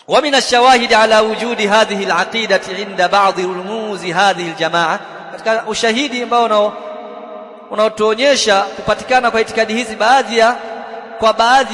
ومن الشواهد على وجود هذه العقيدة عند بعض رموز هذه الجماعة, katika ushahidi ambao unaotuonyesha kupatikana kwa itikadi hizi baadhi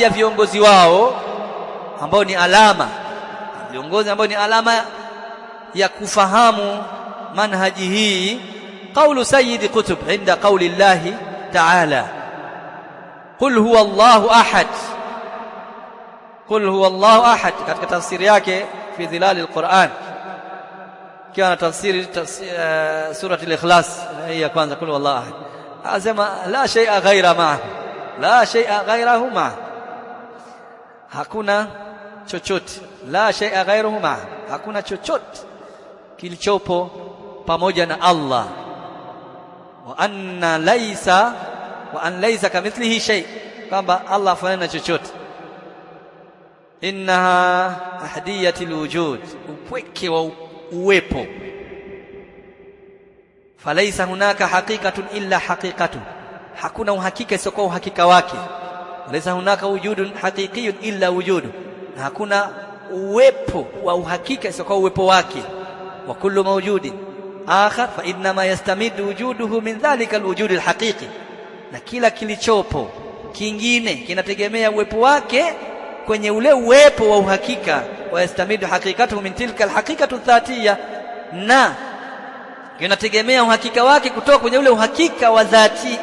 ya viongozi wao ambao ni alama, viongozi ambao ni alama ya kufahamu manhaji hii. Qaulu Sayyid Qutb inda qauli Allah ta'ala qul huwa Allahu ahad, qul huwa Allahu ahad, katika tafsiri yake fi dhilal al-Quran, kiwa na tafsiri surati al-Ikhlas ya kwanza, qul huwa Allahu ahad, asema la shay'a ghayra ma, la shay'a ghayrahu ma, hakuna chochote, la shay'a ghayruhu ma, hakuna chochote kilichopo pamoja na Allah. Wa anna laysa kamithlihi shay, kwamba Allah hafanani chochote. Innaha ahadiyatul wujud, upweke wa uwepo. Falaysa hunaka haqiqatun illa haqiqatu, hakuna uhakika isiyokuwa uhakika wake. Walaysa hunaka wujudun haqiqiyyun illa wujudu, hakuna uwepo wa uhakika isiyokuwa uwepo wake. Wa kullu mawjudin akhar fa inma yastamiddu wujuduhu min dhalika alwujud alhaqiqi, na kila kilichopo kingine kinategemea uwepo wake kwenye ule uwepo wa uhakika. Wa yastamidu haqiqatuhu min tilka alhaqiqatu dhatiyya, na kinategemea uhakika wake kutoka kwenye ule uhakika wa dhati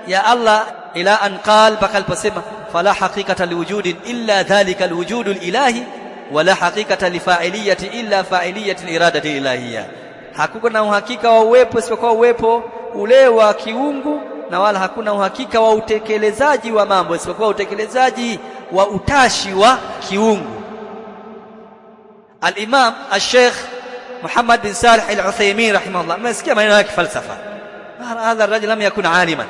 ya Allah. Ila an qala, mpaka aliposema fala haqiqata liwujudin illa dhalika alwujudu alilahi wala haqiqata lifa'iliyati illa fa'iliyati aliradati ilahiyya, hakuna uhakika wa uwepo isipokuwa uwepo ule wa kiungu, na wala hakuna uhakika wa utekelezaji wa mambo isipokuwa utekelezaji wa utashi wa kiungu. Al-Imam al-Sheikh Muhammad bin Salih al-Uthaymeen rahimahullah, mmesikia maneno yake falsafa. Hadha ar-rajul lam yakun aliman,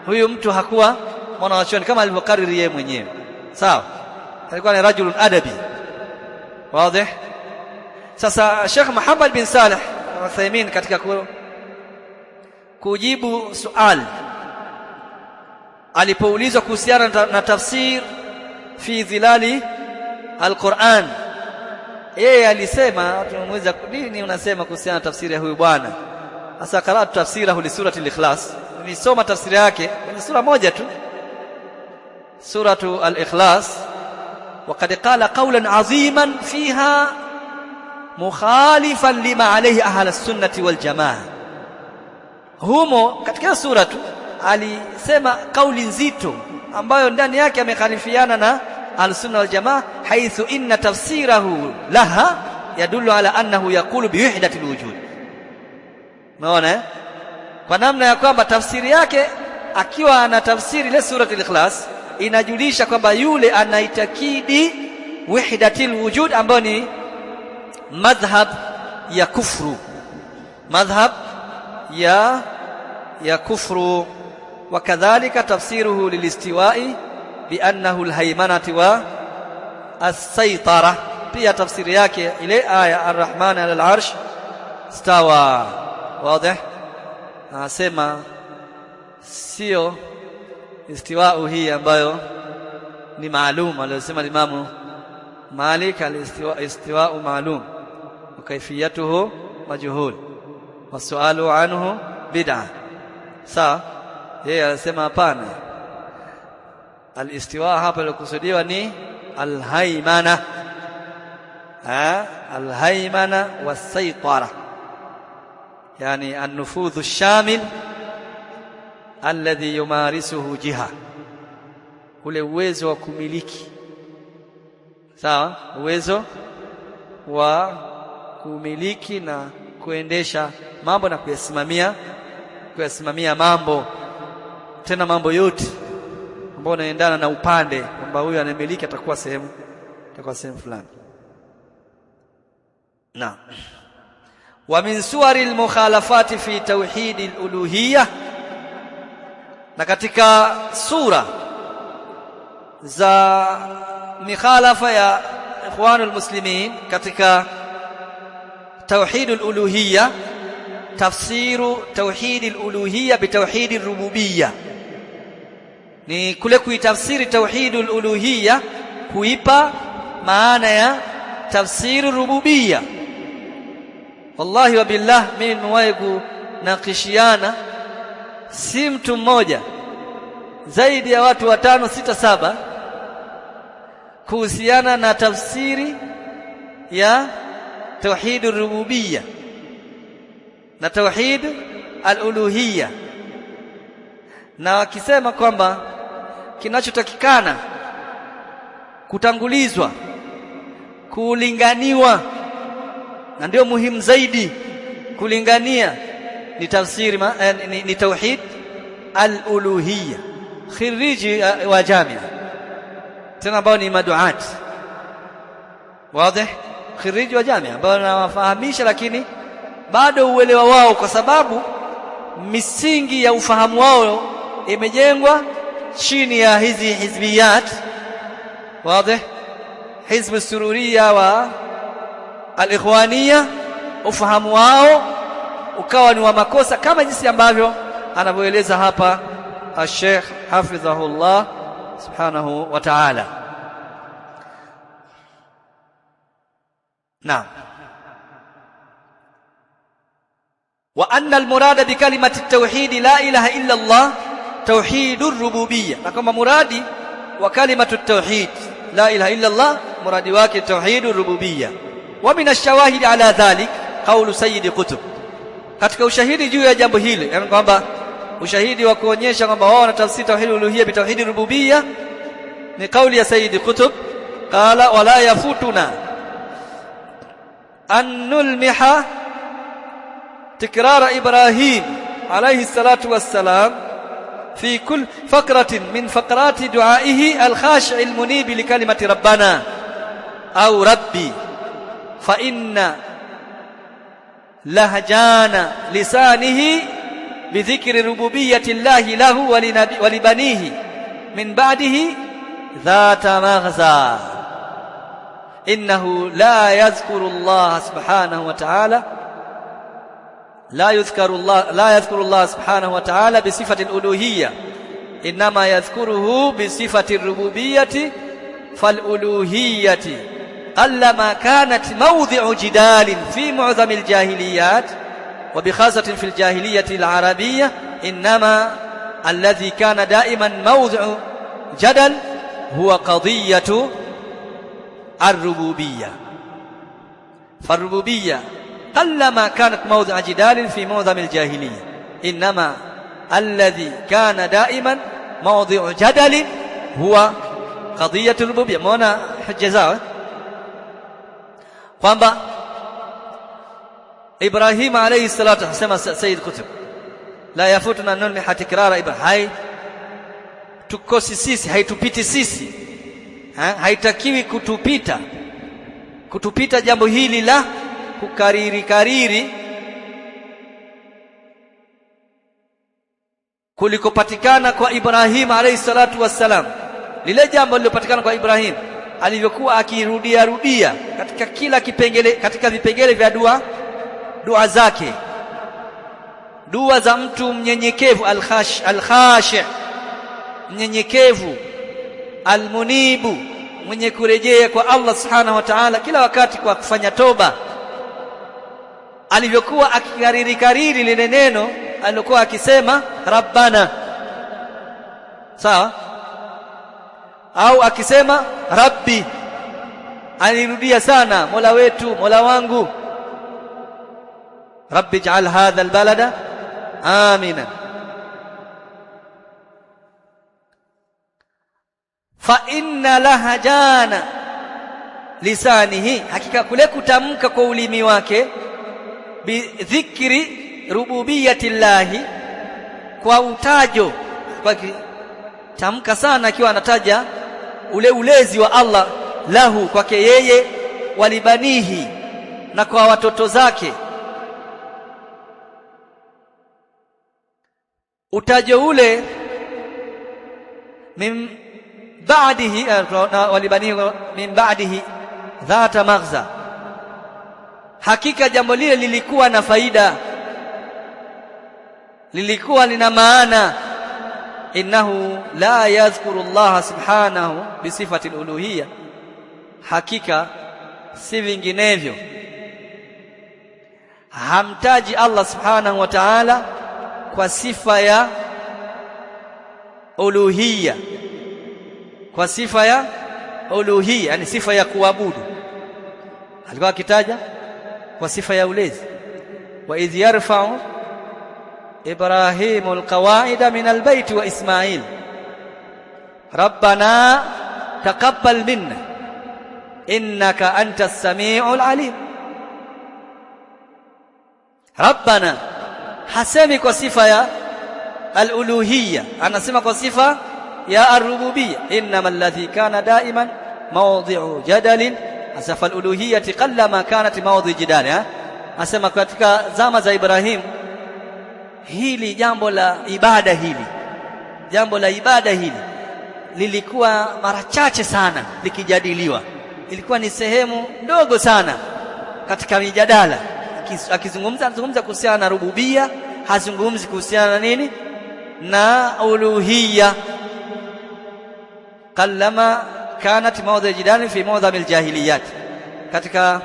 huyu mtu hakuwa mwanachuoni kama alivyokariri yeye mwenyewe, sawa, alikuwa ni rajulun adabi. Wazi? Sasa Sheikh Muhammad bin Salih al-Uthaymeen katika kujibu swali alipoulizwa kuhusiana na tafsir fi dhilali al-Quran, yeye alisema, tumuuliza nini unasema kuhusiana na tafsiri ya huyu bwana. Sasa qara'tu tafsirahu li surati al-Ikhlas, nilisoma tafsiri yake kwenye sura moja tu, suratu al-Ikhlas. وقد قال قولا عظيما فيها مخالفا لما عليه أهل السنة والجماعة. Humo katika sura tu alisema kauli nzito ambayo ndani yake amekhalifiana na al-sunna wal jamaa, haithu inna tafsirahu laha yadullu ala annahu yaqulu bi wahdati al-wujud. Unaona, kwa namna ya kwamba tafsiri yake akiwa ana tafsiri ile sura al-Ikhlas inajulisha kwamba yule anaitakidi wahdatil wujud, ambayo ni madhhab ya kufru, madhhab ya kufru. Wakadhalika tafsiruhu lilistiwa'i bi annahu alhaymanati wa as-saytara, pia tafsiri yake ile aya ar-rahman ala al-arsh stawa. Wazi? Anasema sio istiwa'u hii ambayo ni maalum aliyosema Imam Malik, al-istiwa'u maalum wa kayfiyatuhu majhul wa su'alu anhu bid'ah. Sawa, yeye anasema hapana, al-istiwa hapa lilokusudiwa ni al-haymana, al-haymana was-saytara, yani an-nufudhu ash-shamil alladhi yumarisuhu jiha, ule uwezo wa kumiliki. Sawa, uwezo wa kumiliki na kuendesha mambo na kuyasimamia mambo, tena mambo yote ambayo yanaendana na upande kwamba huyu anamiliki atakuwa sehemu fulani. Naam. Wa min suwaril mukhalafati fi tauhidil uluhiyya, na katika sura za mikhalafa ya ikhwanul muslimin katika tauhidul uluhiyya, tafsiru tauhidil uluhiyya bi tauhidir rububiyya, ni kule kuitafsiri tauhidul uluhiyya, kuipa maana ya tafsiri rububiyya. Wallahi wa billah, mimi nimewahi kunakishiana si mtu mmoja, zaidi ya watu 5, 6, 7 kuhusiana na tafsiri ya tauhid rububiyya na tauhid al-uluhiyya, na wakisema kwamba kinachotakikana kutangulizwa, kulinganiwa, na ndio muhimu zaidi kulingania ni tafsiri ni tauhid al-uluhiyya. Khiriji wa jamia tena ambao ni maduat wazi, khiriji wa jamia ambao nawafahamisha, lakini bado uelewa wao, kwa sababu misingi ya ufahamu wao imejengwa chini ya hizi hizbiyat wazi, hizb sururiya wa al-ikhwaniyya, ufahamu wao ukawa ni wa makosa, kama jinsi ambavyo anavyoeleza hapa al-Sheikh hafidhahullah subhanahu wa ta'ala. Naam. Wa anna al-murada bi kalimati at-tauhid la ilaha illa Allah tauhidur rububiyyah, na kama muradi wa kalimatu at-tauhid la ilaha illa Allah muradi wake tauhidur rububiyyah. Wa min ash-shawahid ala dhalik qawlu sayyid qutb, katika ushahidi juu ya jambo hili, yani kwamba ushahidi wa kuonyesha kwamba wao wanatafsiri tauhid uluhiyya bi tauhid rububiyyah ni kauli ya sayyid qutb, qala wala yafutuna an nulmiha tikrar Ibrahim alayhi salatu wassalam في كل فقرة من فقرات دعائه الخاشع المنيب لكلمة ربنا أو ربي، فإن لهجان لسانه بذكر ربوبية الله له ولبنيه من بعده ذات مغزى، إنه لا يذكر الله سبحانه وتعالى لا يذكر الله سبحانه وتعالى بصفة الألوهية، إنما يذكره بصفة الربوبية، فالألوهية قلما كانت موضع جدال في معظم الجاهليات وبخاصة في الجاهلية العربية، إنما الذي كان دائما موضع جدل هو قضية الربوبية، فالربوبية قلما كانت موضع جدال في معظم الجاهلية، إنما الذي كان دائما موضع جدل هو قضية الربوبية. مona hujja kwamba Ibrahim alayhi salatu wasema Sayyid Qutb la yafutuna nulmi hatikrara Ibrahim, tukosi sisi, haitupiti sisi, haitakiwi kutupita jambo hili la kukariri kulikopatikana kwa Ibrahim alayhi salatu wassalam, lile jambo lilopatikana kwa Ibrahim alivyokuwa akirudia katika kila kipengele, katika vipengele vya dua zake, dua za mtu mnyenyekevu, al-khashi' mnyenyekevu, al-munibu mwenye kurejea kwa Allah subhanahu wa ta'ala kila wakati kwa kufanya toba. Alivyokuwa akikariri lile neno alikuwa akisema rabbana, sawa, au akisema rabbi, alirudia sana mola wetu, mola wangu, rabbi ij'al hadha albalada amina. Fa inna lahajana lisanihi, hakika kule kutamka kwa ulimi wake, bidhikri rububiyati llahi, kwa utajo, kwa tamka sana akiwa anataja ule ulezi wa Allah, lahu kwake yeye, walibanihi na kwa watoto zake. Utajo ule min ba'dihi, walibanihi min ba'dihi dhata maghza, hakika jambo lile lilikuwa na faida, lilikuwa lina maana. Innahu la yadhkuru Allah subhanahu bisifati al-uluhiyya, hakika si vinginevyo. Hamtaji Allah subhanahu wa ta'ala kwa sifa ya uluhiyya, kwa sifa ya uluhiyya, yani sifa ya kuabudu. Alikuwa akitaja kwa sifa ya ulezi. Wa idh yarfa'u Ibrahimu alqawaida min albayt wa Ismail rabbana taqabbal minna innaka antas samiul alim. Rabbana hasemi kwa sifa ya al-uluhiyya, anasema kwa sifa ya ar-rububiyya. Innamal ladhi kana daiman mawdhi'u jadalin, asafa al-uluhiyyati qallama kanat mawdhi' jidal. Asema katika zama za Ibrahim hili jambo la ibada hili lilikuwa mara chache sana likijadiliwa, ilikuwa ni sehemu ndogo sana katika mijadala. Anazungumza kuhusiana na rububia, hazungumzi kuhusiana na nini, na uluhiyya. Qallama kanat mawdhi jidal fi mawdhi aljahiliyat, katika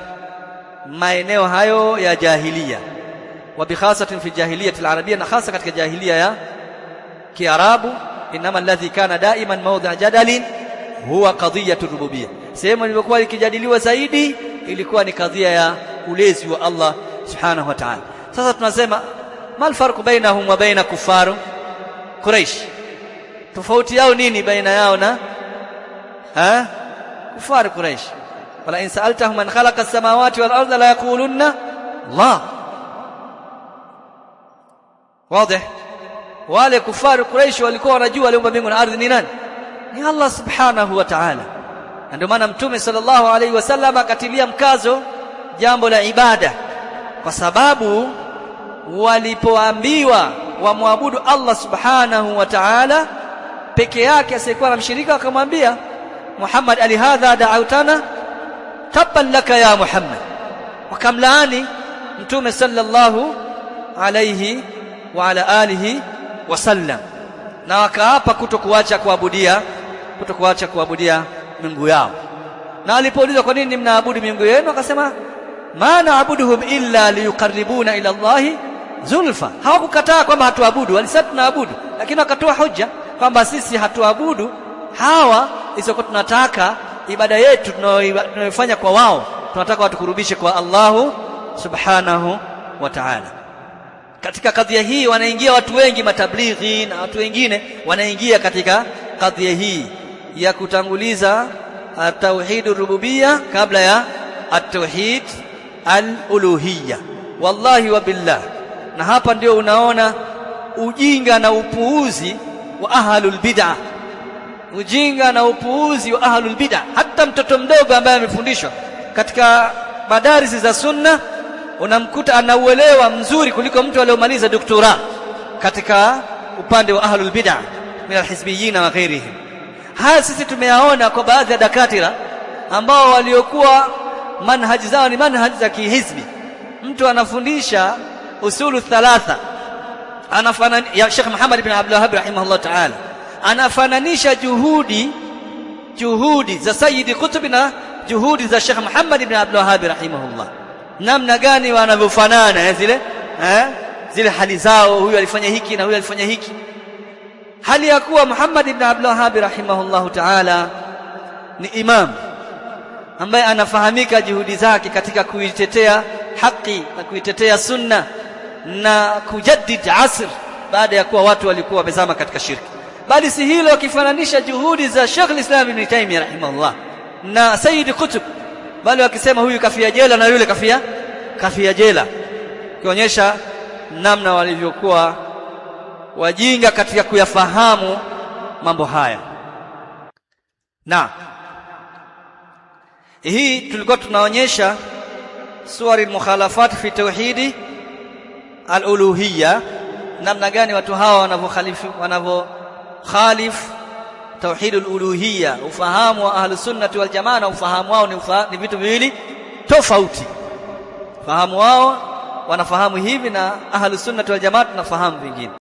maeneo hayo ya jahiliya, wa bikhasatin fi jahiliyati alarabiyya, na hasa katika jahiliya ya Kiarabu. Inama alladhi kana daiman mawdhi jadalin huwa qadiyatu rububiyya, sehemu ilikuwa ikijadiliwa zaidi ilikuwa ni kadhia ya ulezi wa Allah subhanahu wa ta'ala. Sasa tunasema mal farqu bainahum wa baina kufaru Quraish, tofauti yao nini baina yao na kufaru Quraish? Wala in sa'altahum man khalaqa as-samawati wal arda la yaqulunna Allah. Wazi? Wale kufaru Quraish walikuwa wanajua aliumba mbingu na ardhi ni nani? Ni Allah subhanahu wa ta'ala. Ndio maana Mtume sallallahu alaihi wasallam akatilia mkazo jambo la ibada, kwa sababu walipoambiwa wamwabudu Allah subhanahu wa ta'ala peke yake asiyekuwa na mshirika, akamwambia Muhammad, ali hadha da'autana tabban laka ya Muhammad. Wakamlaani Mtume sallallahu alayhi wa ala alihi wasallam, na wakaapa kutokuacha kuabudia miungu yao. Na alipoulizwa kwa nini mnaabudu miungu yenu, akasema ma na'buduhum illa liyuqarribuna ila Allahi zulfa. Hawakukataa kwamba hatuabudu, walisema tunaabudu, lakini wakatoa hoja kwamba sisi hatuabudu hawa isipokuwa tunataka ibada yetu tunayofanya kwa wao, tunataka watukurubishe kwa Allahu subhanahu wa ta'ala. Katika kadhia hii wanaingia watu wengi, matablighi na watu wengine wanaingia katika kadhia hii ya kutanguliza at-tauhid ar-rububiyya kabla ya at-tauhid al-uluhiyya. Wallahi wa billah, na hapa ndio unaona ujinga na upuuzi wa ahlul bid'ah, ujinga na upuuzi wa ahlul bid'ah. Hata mtoto mdogo ambaye amefundishwa katika madarisi za sunna unamkuta anauelewa mzuri kuliko mtu aliyomaliza doktora katika upande wa ahlul bid'ah min alhizbiyyin wa ghairihim. Haya sisi tumeyaona kwa baadhi ya dakatira ambao waliokuwa manhaji zao ni manhaji za kihizbi. Mtu anafundisha usulu thalatha, ya Sheikh Muhammad ibn Abdul Wahhab rahimahullah ta'ala, anafananisha juhudi za Sayyid Qutb na juhudi za Sheikh Muhammad ibn Abdul Wahhab rahimahullah. Namna gani wanavyofanana zile hali zao, huyu alifanya hiki na huyu alifanya hiki, hali ya kuwa Muhammad ibn Abdul Wahhab rahimahullah ta'ala ni imam ambaye anafahamika juhudi zake katika kuitetea haki na kuitetea sunna na kujaddid asr baada ya kuwa watu walikuwa wamezama katika shirki. Bali si hilo, wakifananisha juhudi za Sheikh al-Islam Ibn Taymiyyah rahimahullah na Sayyid Qutb, bali wakisema huyu kafia jela na yule kafia jela, kionyesha namna walivyokuwa wajinga katika kuyafahamu mambo haya. Na hii tulikuwa tunaonyesha suwari mukhalafat fi tauhidi al-uluhiyya, namna gani watu hawa wanavyokhalif tauhid al-uluhiyya. Ufahamu wa ahlus sunnah wal jamaa na ufahamu wao ni vitu viwili tofauti. Fahamu wao wanafahamu hivi na ahlus sunnah wal jamaa tunafahamu vingine.